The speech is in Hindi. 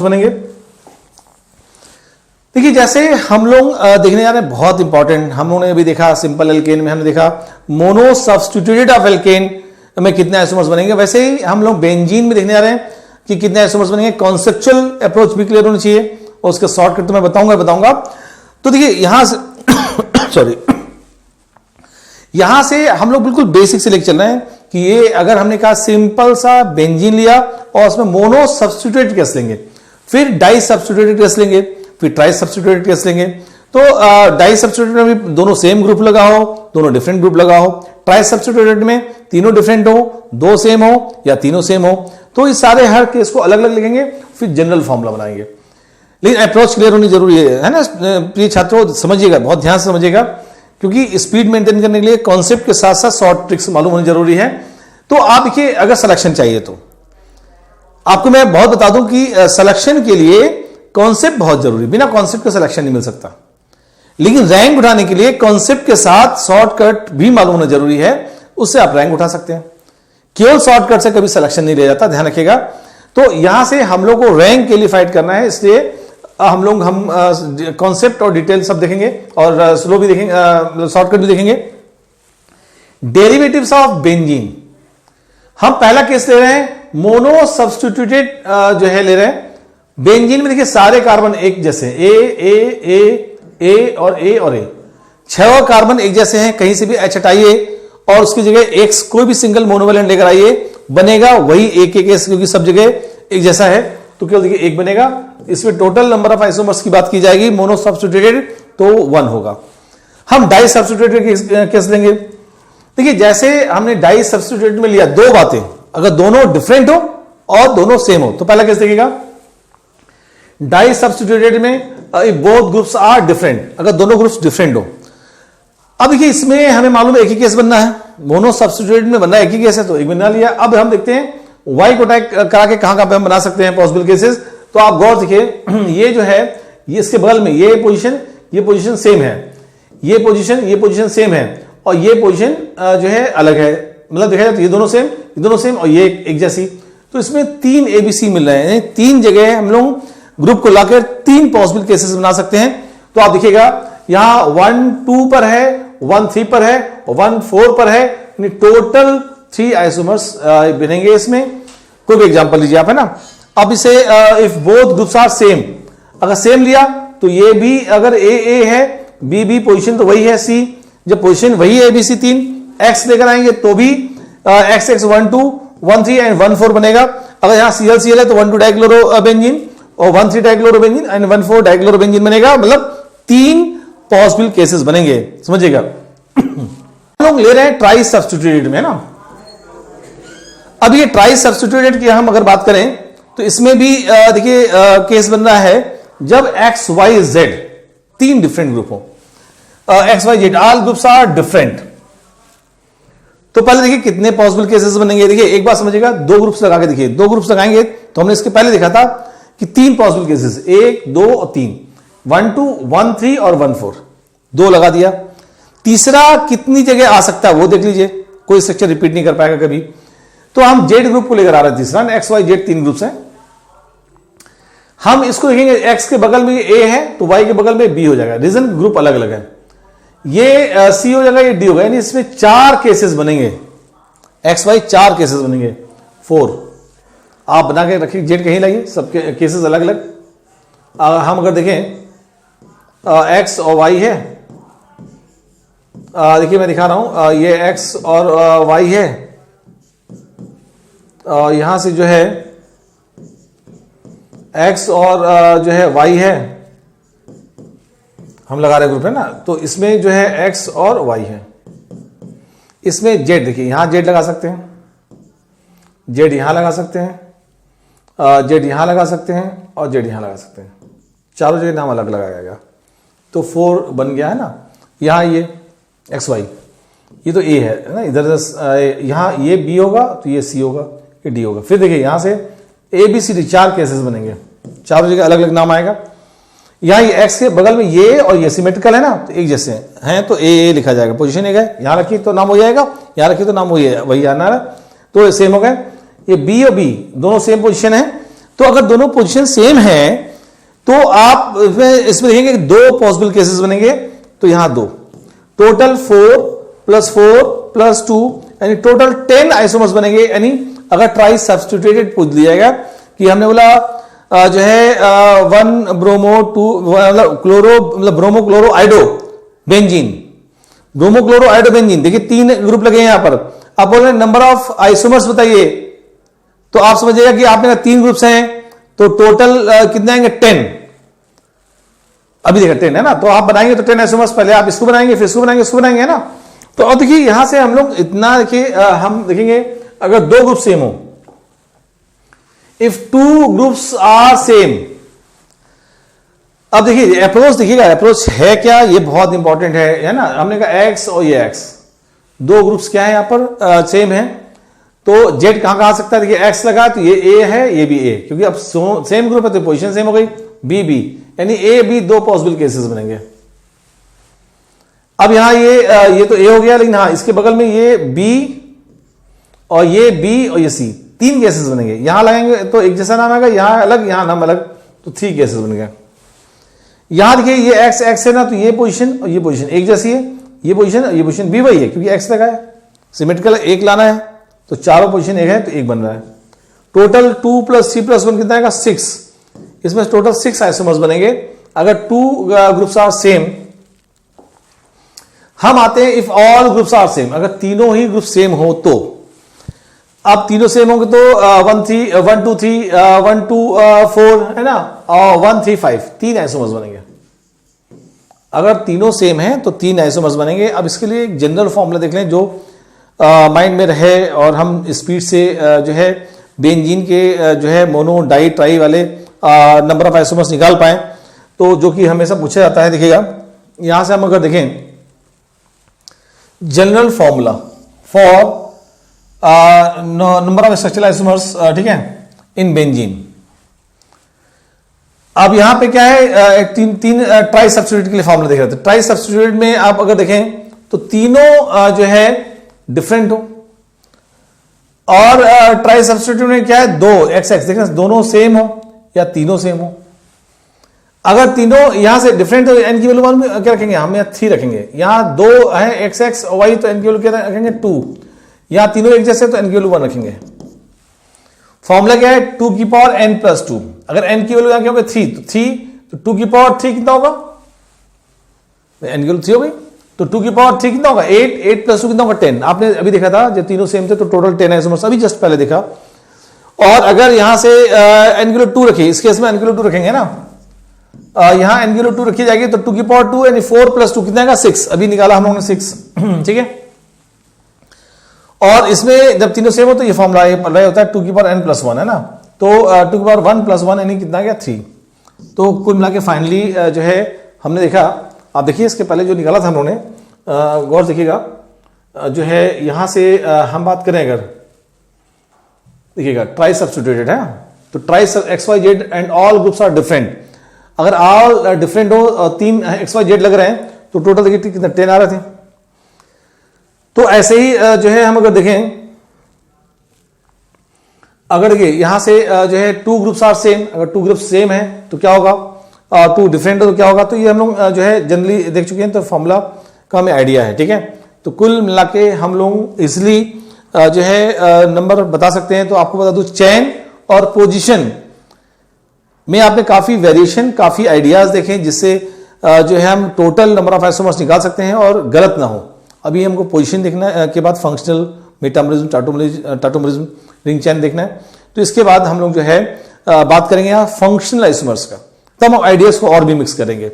बनेंगे। देखिए जैसे हम लोग देखने जा रहे हैं, बहुत इंपॉर्टेंट, हम लोगों ने अभी देखा सिंपल एल्केन में, हमने देखा मोनो सब्स्टिट्यूटेड ऑफ एल्केन में कितने आइसोमर्स बनेंगे। वैसे ही हम लोग बेंजीन में देखने जा रहे हैं कि कितने आइसोमर्स बनेंगे। कॉन्सेप्चुअल अप्रोच भी क्लियर होनी चाहिए और उसके शॉर्टकट तो मैं बताऊंगा। तो देखिए यहां से सॉरी यहां से हम लोग बिल्कुल बेसिक से लेकर चल रहे हैं कि ये अगर हमने कहा सिंपल सा बेंजीन लिया और उसमें मोनो सब्स्टिट्यूटेड केस लेंगे, फिर डाई सब्स्टिट्यूटेड केस लेंगे, फिर ट्राई सब्स्टिट्यूटेड केस लेंगे। तो डाई सब्स्टिट्यूटेड में भी दोनों सेम ग्रुप लगा हो, दोनों डिफरेंट ग्रुप लगा हो। ट्राई सब्स्टिट्यूटेड में तीनों डिफरेंट हो, दो सेम हो या तीनों सेम हो। तो इस सारे हर केस को अलग अलग लिखेंगे, फिर जनरल फॉर्मूला बनाएंगे। लेकिन अप्रोच क्लियर होनी जरूरी है ना प्रिय छात्रों, समझिएगा, बहुत ध्यान से समझिएगा, क्योंकि स्पीड मेंटेन करने के लिए कॉन्सेप्ट के साथ साथ शॉर्ट ट्रिक्स मालूम होनी जरूरी है। तो आप देखिए अगर सिलेक्शन चाहिए तो आपको मैं बहुत बता दूं कि सिलेक्शन के लिए कॉन्सेप्ट बहुत जरूरी, बिना कॉन्सेप्ट के सिलेक्शन नहीं मिल सकता। लेकिन रैंक उठाने के लिए कॉन्सेप्ट के साथ शॉर्टकट भी मालूम होना जरूरी है, उससे आप रैंक उठा सकते हैं। केवल शॉर्टकट से कभी सिलेक्शन नहीं ले जाता, ध्यान रखिएगा। तो यहां से हम लोग को रैंक के लिए फाइट करना है, इसलिए हम कॉन्सेप्ट और डिटेल सब देखेंगे और स्लो भी देखेंगे, शॉर्टकट भी देखेंगे। डेरिवेटिव्स ऑफ बेंजीन, हम पहला केस ले रहे हैं मोनो सब्स्टिट्यूटेड जो है ले रहे हैं। बेंजीन में देखिए सारे कार्बन एक जैसे ए और ए, छह कार्बन एक जैसे हैं, कहीं से भी एच हटाइए और उसकी जगह एक्स कोई भी सिंगल मोनोवेलेंट लेकर आइए, बनेगा वही एक केस, क्योंकि सब जगह एक जैसा है तो केवल देखिए एक बनेगा। इसमें टोटल नंबर ऑफ आइसोमर्स की बात की जाएगी, मोनो सब्स्टिट्यूटेड तो 1 होगा। हम डाई सब्स्टिट्यूटेड केस लेंगे। देखिए जैसे हमने डाई सब्स्टिट्यूटेड में लिया दो बातें, अगर दोनों डिफरेंट हो और दोनों सेम हो तो पहला केस देखिएगा डाई सब्स्टिट्यूटेड में बोथ ग्रुप्स आर डिफरेंट, अगर दोनों ग्रुप्स डिफरेंट हो। अब देखिए इसमें हमें मालूम है एक ही केस बनना है, मोनो सब्स्टिट्यूटेड में बनना है एक ही केस है तो एक बना लिया। अब हम देखते हैं वाई को टैग करा के कहां पे हम बना सकते हैं पॉसिबल केसेस। तो आप गौर देखिए ये जो है ये इसके बगल में ये पोजीशन सेम है, ये पोजीशन सेम है और ये पोजीशन जो है अलग है, मतलब देखा जाए तो ये दोनों सेम और ये एक जैसी। तो इसमें 3 ABC मिल रहे हैं, 3 जगह हम लोग ग्रुप को लाकर 3 पॉसिबल केसेस बना सकते हैं। तो आप देखिएगा यहां 1 2 पर है, 1 3 पर है और 1 4 पर है, टोटल 3 आइसोमर्स बनेंगे इसमें। कोई भी एग्जांपल लीजिए आप, है ना। अब इसे if both groups are same, अगर सेम लिया तो ये भी अगर ए है, बी पोजीशन तो वही है, सी जब पोजीशन वही है ABC 3, एक्स लेकर आएंगे तो भी एक्स 1 2 1 3 एंड 1 4 बनेगा। अगर यहां CL है तो 1 2 डाइक्लोरोबेंजीन और 1 3 डाइक्लोरोबेंजीन एंड 1 4 डाइक्लोरोबेंजीन बनेगा, मतलब 3 पॉसिबल केसेस बनेंगे, समझिएगा। हम लोग ले रहे हैं ट्राई सब्स्टिट्यूटेड में ना। अब ये ट्राई सब्स्टिट्यूटेड की हम अगर बात करें तो इसमें भी देखिए केस बन रहा है जब X Y Z 3 different group हो, X Y Z all groups are different. तो पहले देखिए कितने पॉसिबल केसेस बनेंगे। देखिए एक बात समझिएगा, 2 ग्रुप्स लगा के देखिए, 2 ग्रुप्स लगाएंगे तो हमने इसके पहले देखा था कि 3 पॉसिबल केसेस, 1 2 और 3, 1 2 1 3 और 1 4, 2 लगा दिया। तीसरा कितनी जगह आ सकता है वो देख लीजिए, कोई स्ट्रक्चर रिपीट नहीं कर पाएगा कभी। तो हम जेड ग्रुप को लेकर आ रहे हैं तीसरा, एक्स वाई जेड 3 ग्रुप्स हैं। हम इसको देखेंगे एक्स के बगल में ए है तो वाई के बगल में बी हो जाएगा, रीजन ग्रुप अलग अलग है। ये सी हो जाएगा, ये डी होगा, यानी इसमें 4 केसेस बनेंगे, एक्स वाई 4 केसेस बनेंगे, 4 आप बना के रखिए, जेड कहीं लाइए, सबके केसेस अलग अलग। हम अगर देखें एक्स और वाई है, देखिए मैं दिखा रहा हूं, ये एक्स और वाई है, यहां से जो है एक्स और जो है वाई है, हम लगा रहे ग्रुप है ना। तो इसमें जो है एक्स और वाई है, इसमें जेड देखिए यहां जेड लगा सकते हैं, जेड यहां लगा सकते हैं, जेड यहां लगा सकते हैं और जेड यहां लगा सकते हैं, चारों जगह नाम अलग लगाया गया तो 4 बन गया है ना। यहां ये एक्स वाई, ये तो ए है ना, इधर यहां ये बी होगा तो ये सी होगा, ये डी होगा। फिर देखिए यहां से ABCD 4 केसेस बनेंगे, चारों जगह अलग अलग नाम आएगा। यहां ये एक्स के बगल में ये और ये सिमेट्रिकल है ना, तो एक जैसे हैं तो ए लिखा जाएगा, पोजीशन एक है, यहां रखिए तो नाम हो जाएगा, यहां रखिए तो नाम वही आना है, तो सेम हो गए। ये बी और बी दोनों सेम पोजीशन है तो अगर दोनों पोजीशन सेम है तो आप इसमें देखेंगे दो पॉसिबल केसेस बनेंगे, तो यहां दो, टोटल 4 + 2 यानी टोटल 10 आइसोमर्स बनेंगे। यानी अगर ट्राई सब्स्टिट्यूटेड पूछ लिया जाएगा कि हमने बोला जो है 1 ब्रोमो 2 मतलब क्लोरो मतलब bromo chloro आइडो benzene, bromo chloro आइडो benzene, देखिए 3 ग्रुप लगे हैं यहां पर। आप बोल रहे हैं नंबर ऑफ आइसोमर्स बताइए, तो आप समझिएगा कि आपने 3 ग्रुप्स हैं तो टोटल कितने आएंगे 10। अभी देखा 10 है ना, तो आप बनाएंगे तो 10 आइसोमर्स, पहले आप इसको बनाएंगे फिर इसको बनाएंगे, इसको बनाएंगे, है ना। तो अब देखिए यहां से हम लोग इतना देखिए हम देखेंगे अगर 2 ग्रुप सेम हो, इफ 2 ग्रुप्स आर सेम। अब देखिए अप्रोच, देखिएगा अप्रोच है क्या, ये बहुत इंपॉर्टेंट है ना। हमने कहा एक्स और ये एक्स, 2 ग्रुप्स क्या है यहां पर सेम है, तो जेड कहां कहां आ सकता है, देखिए एक्स लगा तो ये ए है ये भी ए, क्योंकि अब सेम ग्रुप है तो पोजीशन सेम हो गई, बी बी, यानी ए बी 2 पॉसिबल केसेस बनेंगे। अब यहां ये तो ए हो गया, लेकिन हाँ इसके बगल में ये बी और ये बी और ये सी, 3 केसेस बनेंगे। यहां लगाएंगे तो एक जैसा नाम आएगा, यहां अलग यहां नाम अलग, तो 3 केसेस बन गए। यहां देखिए ये एक्स एक्स है ना, तो ये पोजीशन और ये पोजीशन एक जैसी है, ये पोजीशन और ये पोजीशन भी वही है क्योंकि एक्स लगा है, सिमेट्रिकल एक लाना है, तो चारों पोजीशन एक है तो एक बन रहा है। टोटल 2 + 3 + 1 कितना आएगा 6, इसमें टोटल 6 आइसोमर्स बनेंगे अगर 2 ग्रुप्स आर सेम। हम आते हैं if all groups are same, अगर तीनों ही ग्रुप सेम हो तो। अब तीनों सेम होंगे तो 1 2 3 1 2 4 है ना, और 1 3 5 3 आइसोमर्स बनेंगे। अगर तीनों सेम हैं तो 3 आइसोमर्स बनेंगे। अब इसके लिए एक जनरल फॉर्मूला देख लें जो माइंड में रहे और हम स्पीड से जो है बेंजीन के जो है मोनो डाई ट्राई वाले नंबर ऑफ आइसोमर्स निकाल पाए, तो जो कि हमेशा पूछा जाता है। देखिएगा यहां से हम अगर देखें general formula for number of structural isomers, ठीक है, इन बेंजीन। अब यहां पे क्या है, तीन ट्राई सब्स्टिट्यूट के लिए फॉर्मूला देख रहे थे। ट्राई सब्स्टिट्यूट में आप अगर देखें तो तीनों जो है डिफरेंट हो, और ट्राई सब्स्टिट्यूट में क्या है, 2 एक्स एक्स देखें दोनों सेम हो या तीनों सेम हो। अगर तीनों यहां से डिफरेंट हो, एन की वैल्यू क्या रखेंगे, हम यहां 3 रखेंगे। यहां 2 है एक्स एक्स वाई, तो एन की वैल्यू क्या रखेंगे 2। यहां तीनों एक जैसे तो एन की वैल्यू 1 रखेंगे। फॉर्मूला क्या है 2 की पावर n + 2। अगर n की वैल्यू यहां क्या होगा 3, तो 3 तो 2 की पावर 3 कितना होगा, n की वैल्यू 3 हो गई, तो 2 की पावर 3 कितना होगा 8, 8 + 2 कितना होगा 10। आपने अभी देखा था जब तीनों सेम थे तो टोटल 10 आइसोमर्स, अभी जस्ट पहले देखा। और अगर यहां से n की वैल्यू 2 रखिए, इस केस में n की वैल्यू 2 रखेंगे ना, यहां n की वैल्यू 2 रखी जाएगी तो 2 की पावर 2 यानी 4 + 2 कितना आएगा 6, अभी निकाला हम लोगों ने 6, ठीक है। और इसमें जब तीनों सेम हो तो ये फॉर्मूला होता है 2 की पावर n + 1 है ना, तो 2 की पावर 1 + 1 यानी कितना आ गया 3। तो कुल मिला के फाइनली जो है हमने देखा, आप देखिए इसके पहले जो निकाला था हम लोगों ने, गौर देखिएगा जो है यहां से हम बात करें अगर देखिएगा ट्राई सब्स्टिट्यूटेड है, तो try x Y z and all groups are different. अगर ऑल डिफरेंट हो, 3 एक्स वाई जेड लग रहे हैं, तो टोटल देखिए कितना 10 आ रहे थे। तो ऐसे ही जो है हम अगर देखें, अगर देखिए यहां से जो है 2 ग्रुप्स आर सेम, अगर 2 ग्रुप्स सेम है तो क्या होगा, 2 डिफरेंट हो तो क्या होगा, तो ये हम लोग जो है जनरली देख चुके हैं, तो फॉर्मूला का हमें आइडिया है, ठीक है। तो कुल मिला के हम लोग इसलिए जो है नंबर बता सकते हैं। तो आपको बता दूं चेन और पोजीशन में आपने काफी वेरिएशन, काफी आइडियाज देखें, जिससे जो है हम टोटल नंबर ऑफ आइसोमर्स निकाल सकते हैं और गलत ना हो। अभी हमको पोजीशन देखना के बाद फंक्शनल, मेटामरिज्म, टाटोमरिज्म, रिंग चेन देखना है। तो इसके बाद हम लोग जो है बात करेंगे यहाँ फंक्शनल आइसोमर्स का, तब हम आइडियाज को और भी मिक्स करेंगे।